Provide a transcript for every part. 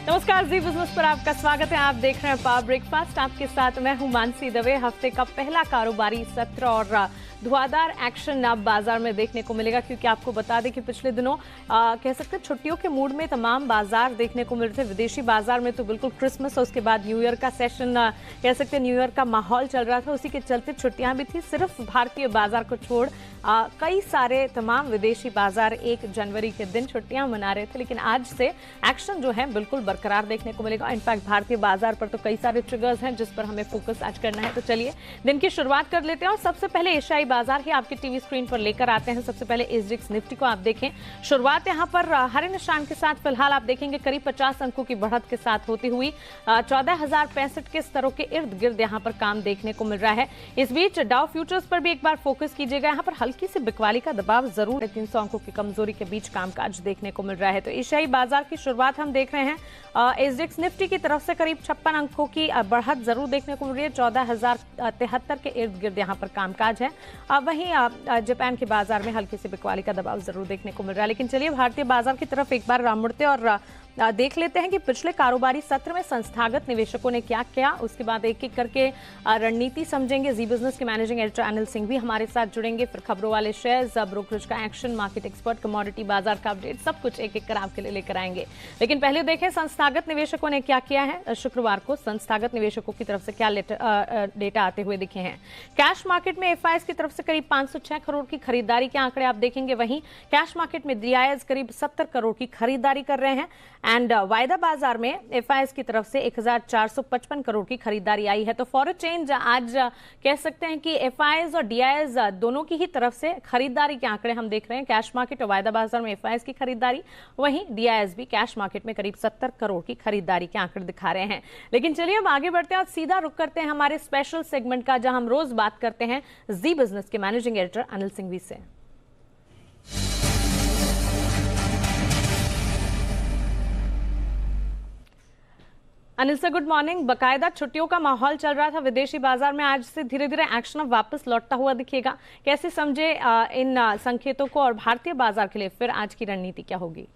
नमस्कार, जी बिजनेस पर आपका स्वागत है। आप देख रहे हैं पावर ब्रेकफास्ट। आपके साथ मैं हूं मानसी दवे। हफ्ते का पहला कारोबारी सत्र और धुआंधार एक्शन अब बाजार में देखने को मिलेगा, क्योंकि आपको बता दें कि पिछले दिनों कह सकते हैं छुट्टियों के मूड में तमाम बाजार देखने को मिल रहे थे। विदेशी बाजार में तो बिल्कुल क्रिसमस और उसके बाद न्यू ईयर का सेशन, कह सकते हैं न्यू ईयर का माहौल चल रहा था। उसी के चलते छुट्टियां भी थी। सिर्फ भारतीय बाजार को छोड़ कई सारे तमाम विदेशी बाजार 1 जनवरी के दिन छुट्टियां मना रहे थे, लेकिन आज से एक्शन जो है बिल्कुल बरकरार देखने को मिलेगा। इनफैक्ट भारतीय बाजार पर तो कई सारे ट्रिगर्स हैं जिस पर हमें फोकस आज करना है। तो चलिए दिन की शुरुआत कर लेते हैं और सबसे पहले एशियाई बाजार ही आपके टीवी स्क्रीन पर लेकर आते हैं। सबसे पहले एसजीएक्स निफ्टी को आप देखें। शुरुआत यहां पर हरे निशान के साथ फिलहाल आप देखेंगे करीब 50 अंकों की बढ़त के साथ होती हुई 14,065 के स्तरों के इर्द गिर्द यहां पर काम देखने को मिल रहा है। इस बीच डाउ फ्यूचर्स पर भी एक बार फोकस कीजिएगा। यहां पर हल्की सी बिकवाली का दबाव जरूर है। 300 अंकों की कमजोरी के बीच कामकाज देखने को मिल रहा है। तो एशियाई बाजार की शुरुआत हम देख रहे हैं। एसजीएक्स निफ्टी की तरफ से करीब 56 अंकों की बढ़त जरूर देखने को मिल रही है। 14,073 के इर्द गिर्द यहां पर कामकाज है। वहीं जापान के बाजार में हल्की सी बिकवाली का दबाव जरूर देखने को मिल रहा है। लेकिन चलिए भारतीय बाजार की तरफ एक बार मुड़ते और देख लेते हैं कि पिछले कारोबारी सत्र में संस्थागत निवेशकों ने क्या किया। उसके बाद एक एक करके रणनीति समझेंगे। जी बिजनेस के मैनेजिंग एडिटर अनिल सिंह भी हमारे साथ जुड़ेंगे। फिर खबरों वाले शेयर्स, ब्रोकरेज का एक्शन, मार्केट एक्सपर्ट, कमोडिटी बाजार का अपडेट, सब कुछ एक एक कर आपके लिए लेकर आएंगे। लेकिन पहले देखें संस्थागत निवेशकों ने क्या किया है। शुक्रवार को संस्थागत निवेशकों की तरफ से क्या डेटा आते हुए दिखे हैं। कैश मार्केट में एफआईएस की तरफ से करीब 506 करोड़ की खरीदारी के आंकड़े आप देखेंगे। वहीं कैश मार्केट में डीआईएस करीब 70 करोड़ की खरीदारी कर रहे हैं। एंड वायदा बाजार में एफआईएस की तरफ से 1455 करोड़ की खरीदारी आई है। तो फॉर अ चेंज आज कह सकते हैं कि एफआईएस और डीआईएस दोनों की ही तरफ से खरीदारी के आंकड़े हम देख रहे हैं। कैश मार्केट और वायदा बाजार में एफआईएस की खरीदारी, वहीं डीआईएस भी कैश मार्केट में करीब 70 करोड़ की खरीदारी के आंकड़े दिखा रहे हैं। लेकिन चलिए हम आगे बढ़ते हैं और सीधा रुक करते हैं हमारे स्पेशल सेगमेंट का, जहां हम रोज बात करते हैं जी बिजनेस के मैनेजिंग एडिटर अनिल सिंघवी से। Anil sir, good morning. बकायदा छुट्टियों का माहौल चल रहा था विदेशी बाजार में, आज से धीरे धीरे एक्शन अब वापस लौटता हुआ दिखेगा। कैसे समझे इन संकेतों को और भारतीय बाजार के लिए फिर आज की रणनीति क्या होगी?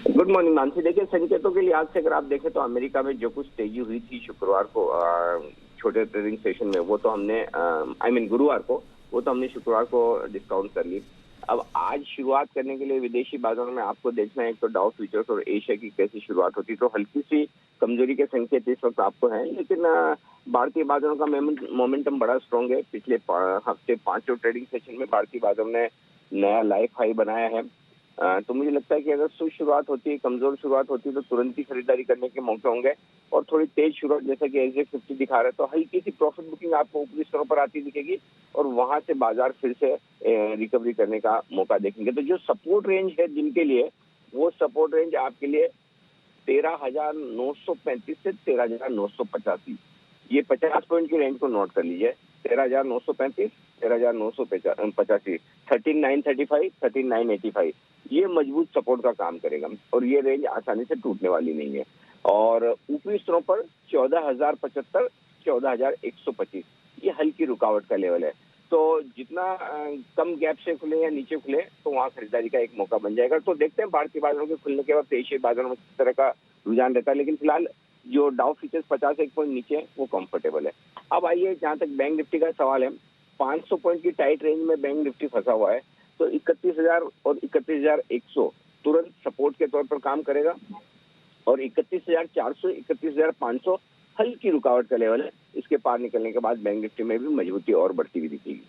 Good morning Mansi. देखिए, संकेतों के लिहाज से अगर आप देखें तो अमेरिका में जो कुछ तेजी हुई थी शुक्रवार को छोटे ट्रेडिंग सेशन में, वो तो हमने गुरुवार को, वो तो हमने शुक्रवार को डिस्काउंट कर ली। अब आज शुरुआत करने के लिए विदेशी बाजारों में आपको देखना है, एक तो डाउ फ्यूचर्स और एशिया की कैसी शुरुआत होती है। तो हल्की सी कमजोरी के संकेत इस वक्त आपको हैं, लेकिन भारतीय बाजारों का मोमेंटम बड़ा स्ट्रॉन्ग है। पिछले हफ्ते 5 ट्रेडिंग सेशन में भारतीय बाजारों ने नया लाइफ हाई बनाया है। तो मुझे लगता है कि अगर शुरुआत होती है, कमजोर शुरुआत होती है, तो तुरंत ही खरीदारी करने के मौके होंगे। और थोड़ी तेज शुरुआत जैसा कि एसजीएक्स 50 दिखा रहा है, तो हल्की सी प्रॉफिट बुकिंग आपको ऊपरी स्तरों पर आती दिखेगी और वहां से बाजार फिर से रिकवरी करने का मौका देखेंगे। तो जो सपोर्ट रेंज है दिन के लिए, वो सपोर्ट रेंज आपके लिए 13,935 से 13,985, ये 50 पॉइंट की रेंज को नोट कर लीजिए। 13,935, 13,985, 13,935, 13,985, ये मजबूत सपोर्ट का काम करेगा और ये रेंज आसानी से टूटने वाली नहीं है। और ऊपरी स्तरों पर 14,075, 14,125, ये हल्की रुकावट का लेवल है। तो जितना कम गैप से खुले या नीचे खुले, तो वहाँ खरीदारी का एक मौका बन जाएगा। तो देखते हैं भारतीय बाजारों के खुलने के बाद एशियाई बाजारों में किस तरह का रुझान रहता है। लेकिन फिलहाल जो डाउ फ्यूचर्स 51 पॉइंट नीचे है, वो कंफर्टेबल है। अब आइए, जहाँ तक बैंक निफ्टी का सवाल है, 500 पॉइंट की टाइट रेंज में बैंक निफ्टी फंसा हुआ है। तो 31,000 और 31,100 तुरंत सपोर्ट के तौर पर काम करेगा और 31,400, 31,500 हल्की रुकावट का लेवल है। इसके पार निकलने के बाद बैंक निफ्टी में भी मजबूती और बढ़ती हुई दिखेगी।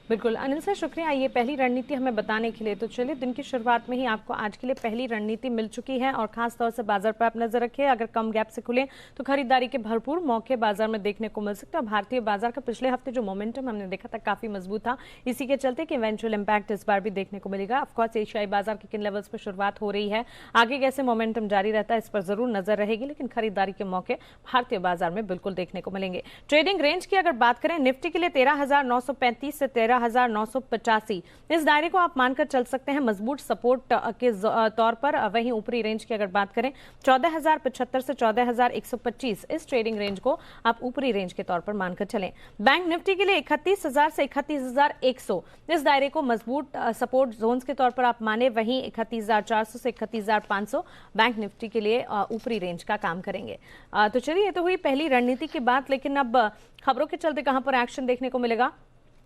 बिल्कुल अनिल सर, शुक्रिया ये पहली रणनीति हमें बताने के लिए। तो चलिए दिन की शुरुआत में ही आपको आज के लिए पहली रणनीति मिल चुकी है और खास तौर से बाजार पर आप नजर रखिए। अगर कम गैप से खुले तो खरीदारी के भरपूर मौके बाजार में देखने को मिल सकते हैं। भारतीय बाजार का पिछले हफ्ते जो मोमेंटम हमने देखा था काफी मजबूत था, इसी के चलते कि इवेंचुअल इंपैक्ट इस बार भी देखने को मिलेगा। ऑफकोर्स एशियाई बाजार के किन लेवल्स पर शुरुआत हो रही है, आगे कैसे मोमेंटम जारी रहता है, इस पर जरूर नजर रहेगी। लेकिन खरीदारी के मौके भारतीय बाजार में बिल्कुल देखने को मिलेंगे। ट्रेडिंग रेंज की अगर बात करें, निफ्टी के लिए 13,935 से 14,985। इस दायरे को आप मानकर चल सकते हैं मजबूत सपोर्ट के तौर पर। वहीं ऊपरी रेंज की अगर बात करें 14,075 से 14,125, इस ट्रेडिंग रेंज को आप ऊपरी रेंज के तौर पर मानकर चलें। बैंक निफ्टी के लिए 31,000 से 31,100, इस दायरे को मजबूत सपोर्ट जोन्स के तौर पर आप माने। वहीं 31,400 से 31,500 बैंक निफ्टी के लिए ऊपरी रेंज का काम करेंगे। तो चलिए, ये तो हुई पहली रणनीति की बात, लेकिन अब खबरों के चलते कहां पर एक्शन देखने को मिलेगा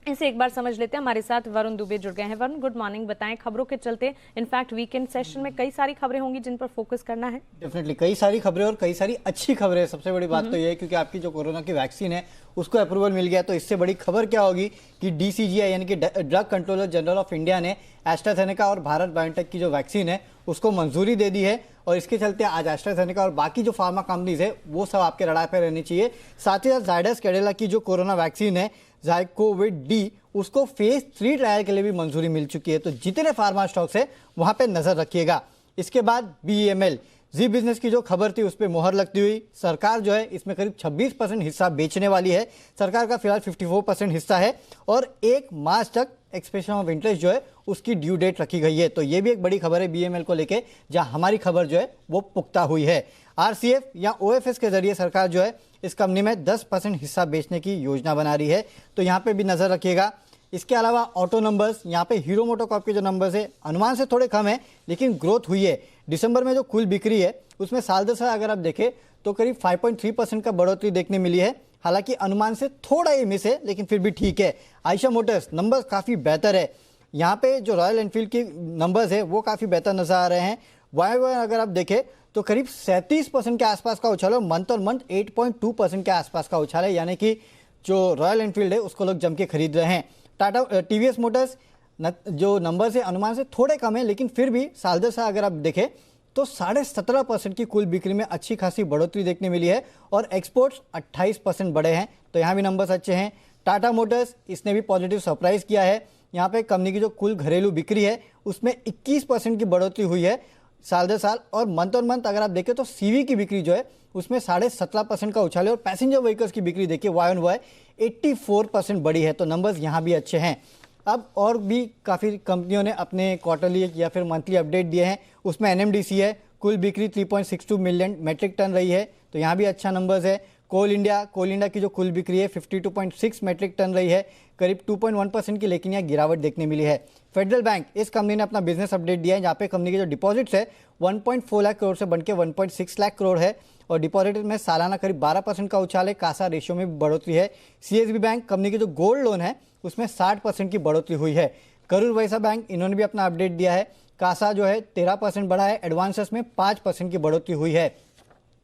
इसे एक बार समझ लेते हैं। हमारे साथ वरुण दुबे जुड़ गए हैं। Varun, good morning. बताएं, खबरों के चलते इनफैक्ट वीकेंड सेशन में कई सारी खबरें होंगी जिन पर फोकस करना है। डेफिनेटली कई सारी खबरें और कई सारी अच्छी खबरें। सबसे बड़ी बात तो ये है क्योंकि आपकी जो कोरोना की वैक्सीन है उसको अप्रूवल मिल गया। तो इससे बड़ी खबर क्या होगी कि DCGI यानी कि drug controller general of India ने एस्ट्राजेनेका और भारत बायोटेक की जो वैक्सीन है उसको मंजूरी दे दी है। और इसके चलते आज एस्ट्राजेनेका और बाकी जो फार्मा कंपनीज है वो सब आपके रडार पर रहनी चाहिए। साथ ही साथ जायडस कैडिला की जो कोरोना वैक्सीन है ज़ाइकोविड-डी, उसको फेज 3 ट्रायल के लिए भी मंजूरी मिल चुकी है। तो जितने फार्मा स्टॉक्स है वहां पे नजर रखिएगा। इसके बाद BEML जी बिजनेस की जो खबर थी उस पर मोहर लगती हुई सरकार जो है इसमें करीब 26% हिस्सा बेचने वाली है। सरकार का फिलहाल 54% हिस्सा है और 1 मार्च तक एक्सप्रेशन ऑफ इंटरेस्ट जो है उसकी ड्यू डेट रखी गई है। तो ये भी एक बड़ी खबर है BEML को लेके, जहां हमारी खबर जो है वो पुख्ता हुई है। RCF या OFS के जरिए सरकार जो है इस कंपनी में 10% हिस्सा बेचने की योजना बना रही है। तो यहाँ पे भी नजर रखिएगा। इसके अलावा ऑटो नंबर्स, यहाँ पे हीरो मोटोकॉर्प के जो नंबर्स है अनुमान से थोड़े कम है लेकिन ग्रोथ हुई है। दिसंबर में जो कुल बिक्री है उसमें साल दर साल अगर आप देखें तो करीब 5.3% का बढ़ोतरी देखने मिली है। हालांकि अनुमान से थोड़ा ही मिस है लेकिन फिर भी ठीक है। आयशा मोटर्स नंबर्स काफ़ी बेहतर है। यहाँ पे जो रॉयल एनफील्ड की नंबर्स है वो काफ़ी बेहतर नजर आ रहे हैं। वाई अगर आप देखें तो करीब 37% के आसपास का उछाल है। मंथ और मंथ 8.2% के आसपास का उछाल है, यानी कि जो रॉयल एनफील्ड है उसको लोग जम के खरीद रहे हैं। टाटा TVS मोटर्स जो नंबर से अनुमान से थोड़े कम है लेकिन फिर भी साल दर साल अगर आप देखें तो 17.5% की कुल बिक्री में अच्छी खासी बढ़ोतरी देखने मिली है और एक्सपोर्ट्स 28% बढ़े हैं। तो यहाँ भी नंबर्स अच्छे हैं। टाटा मोटर्स इसने भी पॉजिटिव सरप्राइज किया है। यहाँ पे कंपनी की जो कुल घरेलू बिक्री है उसमें 21% की बढ़ोतरी हुई है साल दर साल। और मंथ अगर आप देखें तो CV की बिक्री जो है उसमें 17.5% का उछाल है और पैसेंजर व्हीकल्स की बिक्री देखिए YoY 84% बढ़ी है। तो नंबर्स यहाँ भी अच्छे हैं। अब और भी काफ़ी कंपनियों ने अपने क्वार्टरली या फिर मंथली अपडेट दिए हैं। उसमें NMDC है, कुल बिक्री 3.62 मिलियन मेट्रिक टन रही है। तो यहाँ भी अच्छा नंबर्स है। कोल इंडिया की जो कुल बिक्री है 52.6 मेट्रिक टन रही है, करीब 2.1% की लेकिन यहाँ गिरावट देखने मिली है। फेडरल बैंक, इस कंपनी ने अपना बिजनेस अपडेट दिया है जहाँ पे कंपनी के जो डिपॉजिट्स है 1.4 लाख करोड़ से बनकर 1.6 लाख करोड़ है और डिपॉजिट में सालाना करीब 12% का उछाल है। कासा रेशियो में भी बढ़ोतरी है। CSB बैंक, कंपनी के जो गोल्ड लोन है उसमें 60% की बढ़ोतरी हुई है। करूर वैसा बैंक, इन्होंने भी अपना अपडेट दिया है। कासा जो है 13% बढ़ा है, एडवांसेस में 5% की बढ़ोतरी हुई है।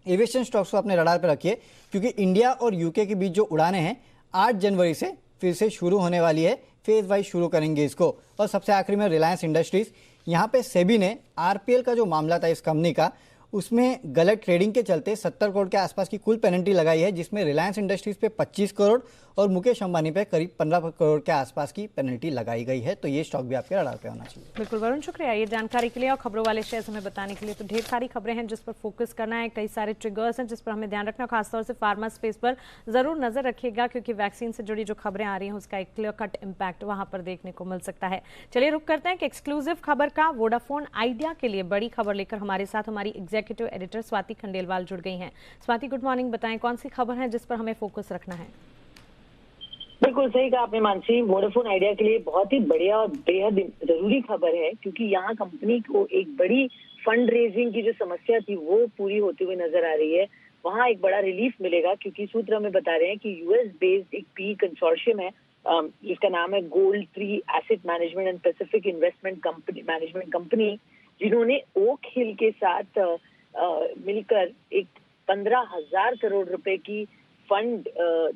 एविएशन स्टॉक्स को अपने रडार पर रखिए क्योंकि इंडिया और UK के बीच जो उड़ानें हैं 8 जनवरी से फिर से शुरू होने वाली है। फेज वाइज शुरू करेंगे इसको। और सबसे आखिरी में रिलायंस इंडस्ट्रीज, यहाँ पे सेबी ने RPL का जो मामला था इस कंपनी का उसमें गलत ट्रेडिंग के चलते 70 करोड़ के आसपास की कुल पेनल्टी लगाई है, जिसमें रिलायंस इंडस्ट्रीज पे 25 करोड़ और मुकेश अंबानी पे करीब 15 करोड़ के आसपास की पेनल्टी लगाई गई है। तो ये स्टॉक भी आपके रडार पे होना चाहिए। बिल्कुल वरुण, शुक्रिया ये जानकारी के लिए और खबरों वाले शेयर्स हमें बताने के लिए। तो ढेर सारी खबरें हैं जिस पर फोकस करना है, कई सारे ट्रिगर्स हैं जिस पर हमें ध्यान रखना, खासतौर से फार्मा स्पेस पर जरूर नजर रखिएगा क्योंकि वैक्सीन से जुड़ी जो खबरें आ रही हैं उसका एक क्लियर कट इम्पैक्ट वहां पर देखने को मिल सकता है। चलिए रुक करते हैं कि एक्सक्लूसिव खबर का। वोडाफोन आइडिया के लिए बड़ी खबर लेकर हमारे साथ हमारी एग्जीक्यूटिव एडिटर स्वाति खंडेलवाल जुड़ गई हैं। Swati, good morning. बताएं कौन सी खबर है जिस पर हमें फोकस रखना है? बिल्कुल सही कहा आपने मानसी। वोडाफोन आइडिया के लिए बहुत ही बढ़िया और बेहद जरूरी खबर है क्योंकि यहाँ कंपनी को एक बड़ी फंड रेजिंग की जो समस्या थी वो पूरी होते हुए नजर आ रही है। वहाँ एक बड़ा रिलीफ मिलेगा क्योंकि सूत्र हमें बता रहे हैं कि US बेस्ड एक PE कंसोर्शियम है जिसका नाम है gold tree asset management and Pacific investment management company, जिन्होंने ओक हिल के साथ मिलकर एक 15,000 करोड़ रुपए की फंड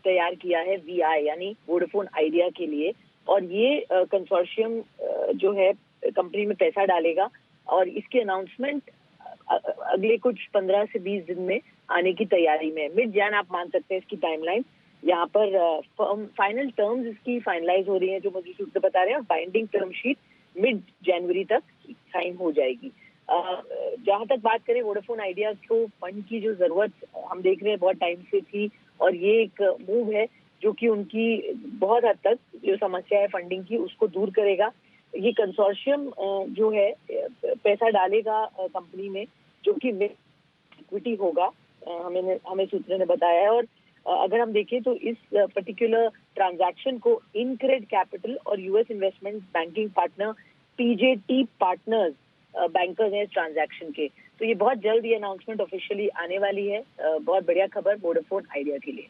तैयार किया है VI यानी वोडाफोन आइडिया के लिए। और ये कंसोर्शियम जो है कंपनी में पैसा डालेगा और इसकी अनाउंसमेंट अगले कुछ 15 से 20 दिन में आने की तैयारी में। मिड जैन आप मान सकते हैं इसकी टाइमलाइन। यहाँ पर फाइनल टर्म्स इसकी फाइनलाइज हो रही हैं जो मुझे सूत्र बता रहे हैं और बाइंडिंग टर्म शीट मिड जनवरी तक साइन हो जाएगी। जहां तक बात करें वोडाफोन आइडिया को फंड की जो जरूरत हम देख रहे हैं बहुत टाइम से थी और ये एक मूव है जो कि उनकी बहुत हद तक जो समस्या है फंडिंग की उसको दूर करेगा। ये कंसोर्शियम जो है पैसा डालेगा कंपनी में, जो कि इक्विटी होगा, हमें सूत्रों ने बताया है। और अगर हम देखें तो इस पर्टिकुलर ट्रांजैक्शन को इनक्रेड कैपिटल और US investment banking partner PJT Partners bankers हैं इस ट्रांजैक्शन के। तो ये बहुत जल्द ये अनाउंसमेंट ऑफिशियली आने वाली है। बहुत बढ़िया खबर वोडाफोन आइडिया के लिए।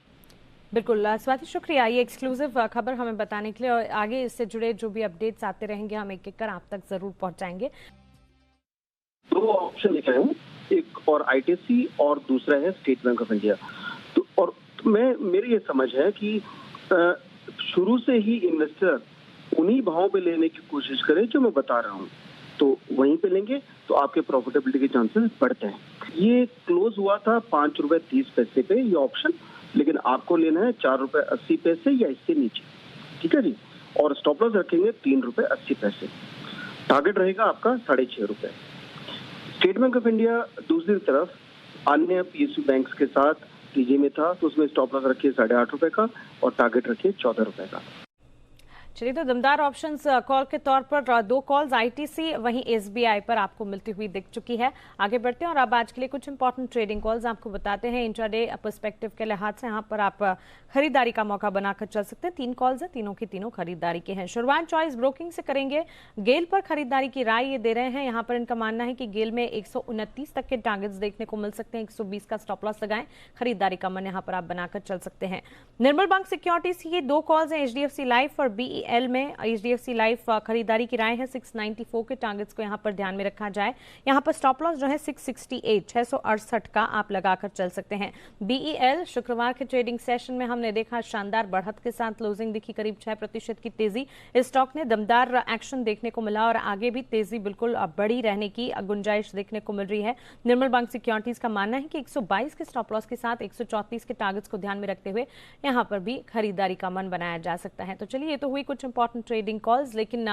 बिल्कुल स्वाति, शुक्रिया ये एक्सक्लूसिव खबर हमें बताने के लिए, और आगे इससे जुड़े जो भी अपडेट्स आते रहेंगे हम एक एक कर आप तक जरूर पहुंचाएंगे। दो ऑप्शन लिखे हैं, एक और आईटीसी और दूसरा है स्टेट बैंक ऑफ इंडिया। तो और मेरी ये समझ है कि शुरू से ही इन्वेस्टर उन्हीं भाव पे लेने की कोशिश करें जो मैं बता रहा हूँ, तो वहीं पे लेंगे तो आपके प्रॉफिटेबिलिटी के चांसेस बढ़ते हैं। ये क्लोज हुआ था 5 रुपए 30 पैसे पे ये ऑप्शन, लेकिन आपको लेना है 4 रुपए 80 पैसे या इससे नीचे, ठीक है जी। और स्टॉप लॉस रखेंगे 3 रुपए 80 पैसे। टारगेट रहेगा आपका 6.5 रुपए। स्टेट बैंक ऑफ इंडिया दूसरी तरफ अन्य पीएसयू बैंक्स के साथ टीजे में था, तो उसमें स्टॉप लॉस रखिए 8.5 रुपए का और टारगेट रखिए 14 रुपए का। चलिए, तो दमदार ऑप्शंस कॉल के तौर पर 2 कॉल्स आईटीसी वहीं एसबीआई पर आपको मिलती हुई दिख चुकी है। आगे बढ़ते हैं और अब आज के लिए कुछ इंपॉर्टेंट ट्रेडिंग कॉल्स आपको बताते हैं। इंट्राडे पर्सपेक्टिव के लिहाज से यहाँ पर आप खरीदारी का मौका बनाकर चल सकते हैं। 3 कॉल्स हैं, तीनों की तीनों खरीदारी के हैं। शुरुआत चॉइस ब्रोकिंग से करेंगे। गेल पर खरीदारी की राय ये दे रहे हैं। यहाँ पर इनका मानना है कि गेल में 129 तक के टारगेट्स देखने को मिल सकते हैं। 120 का स्टॉप लॉस लगाएं, खरीदारी का मन यहाँ पर आप बनाकर चल सकते हैं। निर्मल बैंक सिक्योरिटीज की 2 कॉल्स हैं, एचडीएफसी लाइफ और बीईएल में। एचडीएफसी लाइफ खरीदारी की राय है। 694 के टारगेट्स को यहाँ पर ध्यान में रखा जाए। यहाँ पर स्टॉप लॉस जो है 668 का आप लगाकर चल सकते हैं। बीईएल शुक्रवार के ट्रेडिंग सेशन में हमने देखा शानदार बढ़त के साथ क्लोजिंग दिखी, करीब 6% की तेजी। इस स्टॉक ने दमदार एक्शन देखने को मिला और आगे भी तेजी बिल्कुल बढ़ी रहने की गुंजाइश देखने को मिल रही है। निर्मल बैंक सिक्योरिटीज का मानना है कि 122 के स्टॉप लॉस के साथ 134 के टारगेट्स को ध्यान में रखते हुए यहाँ पर भी खरीदारी का मन बनाया जा सकता है। तो चलिए, ये तो हुई कुछ इंपॉर्टेंट ट्रेडिंग कॉल्स, लेकिन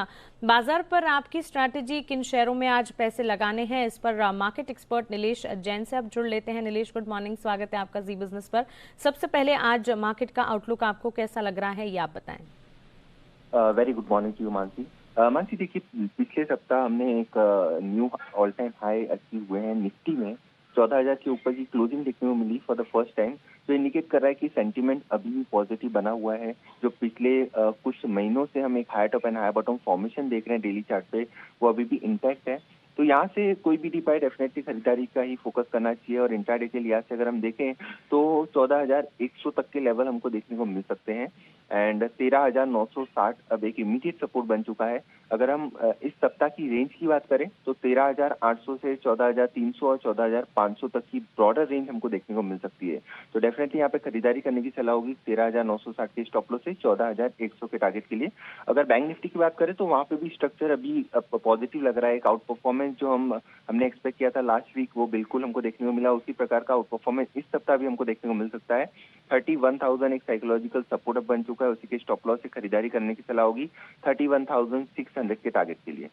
बाजार पर आपकी स्ट्रैटेजी, किन शेयरों में आज पैसे लगाने हैं, इस पर मार्केट एक्सपर्ट नीलेश जैन से अब जुड़ लेते हैं। नीलेश, गुड मॉर्निंग, स्वागत है आपका जी बिजनेस पर। सबसे पहले आज मार्केट का आउटलुक आपको कैसा लग रहा है, ये आप बताएं। Very good morning to you Mansi. Mansi देखिए, पिछले सप्ताह हमने एक new all time high achieve हुए हैं निफ्टी में। 14,000 के ऊपर की क्लोजिंग देखने को मिली फॉर द फर्स्ट टाइम, जो इंडिकेट कर रहा है कि सेंटीमेंट अभी भी पॉजिटिव बना हुआ है। जो पिछले कुछ महीनों से हम एक high top and high bottom formation देख रहे हैं डेली चार्ट पे, वो अभी भी इंटैक्ट है। तो यहाँ से कोई भी डिपाई डेफिनेटली खरीदारी का ही फोकस करना चाहिए। और इंट्राडे के लिहाज से अगर हम देखें तो 14,100 तक के लेवल हमको देखने को मिल सकते हैं एंड 13,960 अब एक इमीडिएट सपोर्ट बन चुका है। अगर हम इस सप्ताह की रेंज की बात करें तो 13,800 से 14,300 और 14,500 तक की ब्रॉडर रेंज हमको देखने को मिल सकती है। तो डेफिनेटली यहाँ पे खरीदारी करने की सलाह होगी 13,960 के स्टॉप लॉस से 14,100 के टारगेट के लिए। अगर बैंक निफ्टी की बात करें तो वहाँ पे भी स्ट्रक्चर अभी पॉजिटिव लग रहा है। एक आउट परफॉर्मेंस जो हमने एक्सपेक्ट किया था लास्ट वीक, वो बिल्कुल हमको देखने को मिला। उसी प्रकार का आउट परफॉर्मेंस इस सप्ताह भी हमको देखने को मिल सकता है। 31,000 एक साइकोलॉजिकल सपोर्ट अब बन चुका है, उसी के स्टॉप लॉस से खरीदारी करने की सलाह होगी 31,600 के टारगेट के लिए।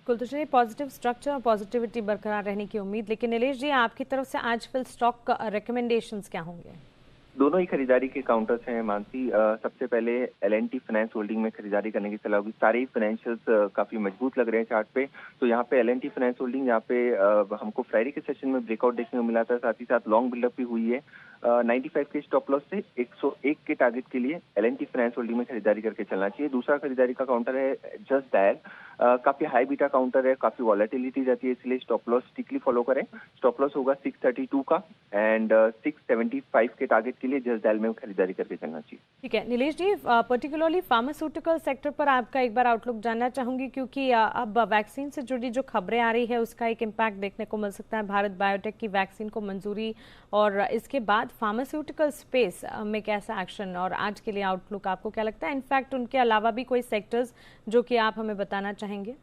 कुल तो चलिए, पॉजिटिव स्ट्रक्चर और पॉजिटिविटी बरकरार रहने की उम्मीद। लेकिन नीलेश जी, आपकी तरफ से आज फिल स्टॉक रिकमेंडेशंस क्या होंगे? दोनों ही खरीदारी के काउंटर्स हैं मानसी। सबसे पहले एल&टी फाइनेंस होल्डिंग में खरीदारी करने की सलाह होगी। सारे ही फाइनेंशियल्स काफी मजबूत लग रहे हैं चार्ट पे। तो यहाँ पे एल&टी फाइनेंस होल्डिंग, यहाँ पे हमको फ्राइडे के सेशन में ब्रेकआउट देखने को मिला था, साथ ही साथ लॉन्ग बिल्डअप भी हुई है। 95 के स्टॉप लॉस से 101 के टारगेट के लिए एल&टी फाइनेंस होल्डिंग में खरीदारी करके चलना चाहिए। दूसरा खरीदारी का काउंटर है जस्ट डायल। काफी हाई बीटा काउंटर है, काफी वॉलेटिलिटी जाती है, इसलिए स्टॉप लॉस स्ट्रिक्टली फॉलो करें। स्टॉप लॉस होगा 632 का एंड 675 के टारगेट के लिए जस्ट डायल में खरीदारी करके चलना चाहिए। ठीक है नीलेश जी, पर्टिकुलरली फार्मास्यूटिकल सेक्टर पर आपका एक बार आउटलुक जानना चाहूंगी, क्योंकि अब वैक्सीन से जुड़ी जो खबरें आ रही है उसका एक इम्पैक्ट देखने को मिल सकता है। भारत बायोटेक की वैक्सीन को मंजूरी और इसके बाद फार्मास्यूटिकल स्पेस में कैसा एक्शन, और आज के लिए आउटलुक आपको क्या लगता है? इनफैक्ट उनके अलावा भी कोई सेक्टर्स जो कि आप हमें बताना चाहेंगे?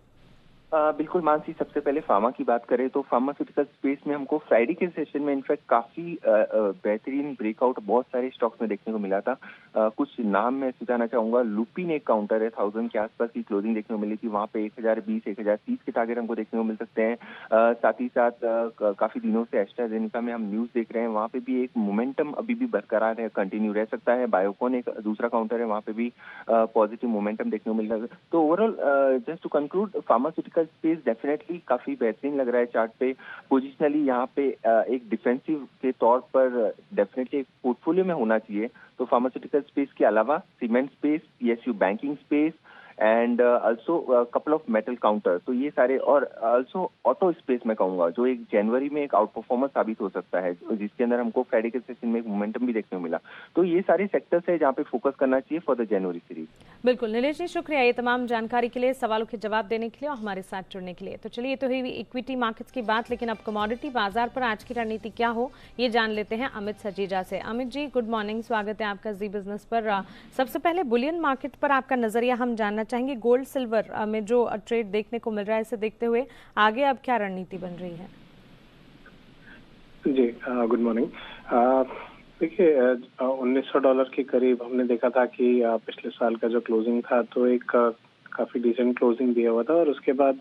बिल्कुल मानसी, सबसे पहले फार्मा की बात करें तो फार्मास्यूटिकल स्पेस में हमको फ्राइडे के सेशन में इनफैक्ट काफी बेहतरीन ब्रेकआउट बहुत सारे स्टॉक्स में देखने को मिला था। कुछ नाम मैं सुझाना चाहूंगा। लुपिन एक काउंटर है, 1000 के आसपास की क्लोजिंग देखने को मिली थी, वहां पे 1020 1030 के टारगेट हमको देखने को मिल सकते हैं। साथ ही साथ काफी दिनों से एस्ट्राजेनेका में हम न्यूज देख रहे हैं, वहां पे भी एक मोमेंटम अभी भी बरकरार है, कंटिन्यू रह सकता है। बायोकॉन एक दूसरा काउंटर है, वहां पे भी पॉजिटिव मोमेंटम देखने को मिल रहा है। तो overall just to conclude, pharmaceutical space definitely काफी बेहतरीन लग रहा है चार्ट पे। पोजिशनली यहाँ पे एक डिफेंसिव के तौर पर डेफिनेटली एक पोर्टफोलियो में होना चाहिए। तो फार्मास्यूटिकल स्पेस के अलावा cement space, PSU banking space and also couple of metal counter, तो ये सारे, और ऑल्सो ऑटो स्पेस मैं कहूंगा जो एक जनवरी में एक आउट परफॉर्मेंस साबित हो सकता है, जिसके अंदर हमको फ्राइडे के सेशन में एक मोमेंटम भी देखने को मिला। तो ये सारे सेक्टर्स है जहाँ पे फोकस करना चाहिए फॉर द जनवरी सीरीज। बिल्कुल नीलेश जी, शुक्रिया ये तमाम जानकारी के लिए, सवालों के जवाब देने के लिए और हमारे साथ जुड़ने के लिए। तो चलिए, तो हुई इक्विटी मार्केट्स की बात, लेकिन अब कमोडिटी बाजार पर आज की रणनीति क्या हो ये जान लेते हैं अमित सजीजा से। अमित जी, गुड मॉर्निंग, स्वागत है आपका जी बिजनेस पर। सबसे पहले बुलियन मार्केट पर आपका नजरिया हम जानना चाहेंगे। गोल्ड सिल्वर में जो ट्रेड देखने को मिल रहा है, इसे देखते हुए आगे अब क्या रणनीति बन रही है? जी गुड मॉर्निंग। देखिए, $1900 के करीब हमने देखा था कि पिछले साल का जो क्लोजिंग था तो एक काफी डिसेंट क्लोजिंग दिया हुआ था, और उसके बाद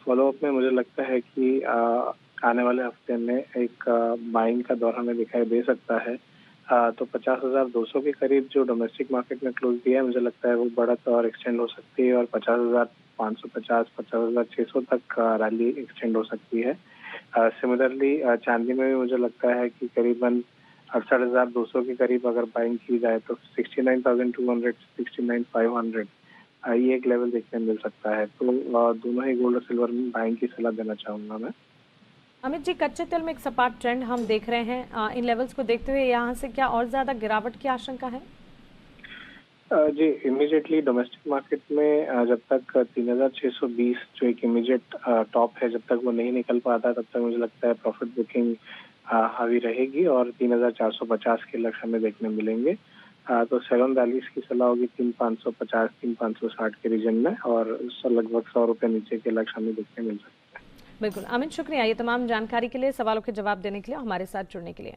फॉलोअप में मुझे लगता है कि आने वाले हफ्ते में एक बाइंग का दौर हमें दिखाई दे सकता है। तो 50,200 के करीब जो डोमेस्टिक मार्केट में क्लोज दिया है, मुझे लगता है वो बढ़त और एक्सटेंड हो सकती है, और 50,550 50,600 तक रैली एक्सटेंड हो सकती है। सिमिलरली चांदी में भी मुझे लगता है कि करीबन 68,200 के करीब अगर बाइंग की जाए तो 69,200 69,500 ये एक लेवल देखने मिल सकता है। तो दोनों ही गोल्ड और सिल्वर में बाइंग की सलाह देना चाहूंगा मैं। अमित जी, कच्चे तेल में एक सपाट ट्रेंड हम देख रहे हैं, इन लेवल्स को देखते हुए यहाँ से क्या और ज्यादा गिरावट की आशंका है? जी, इमीडिएटली डोमेस्टिक मार्केट में जब तक 3,620 जो एक इमीडिएट टॉप है, जब तक वो नहीं निकल पाता तब तक मुझे लगता है प्रॉफिट बुकिंग हावी रहेगी, और 3,450 के लक्ष्य हमें देखने मिलेंगे। तो 7 रैलीज की सलाह होगी 3,550 3,560 के रीजन में, और लगभग 100 रुपये नीचे के लक्ष्य हमें देखने मिल सकते हैं। बिल्कुल अमित, शुक्रिया ये तमाम जानकारी के लिए, सवालों के जवाब देने के लिए, हमारे साथ जुड़ने के लिए।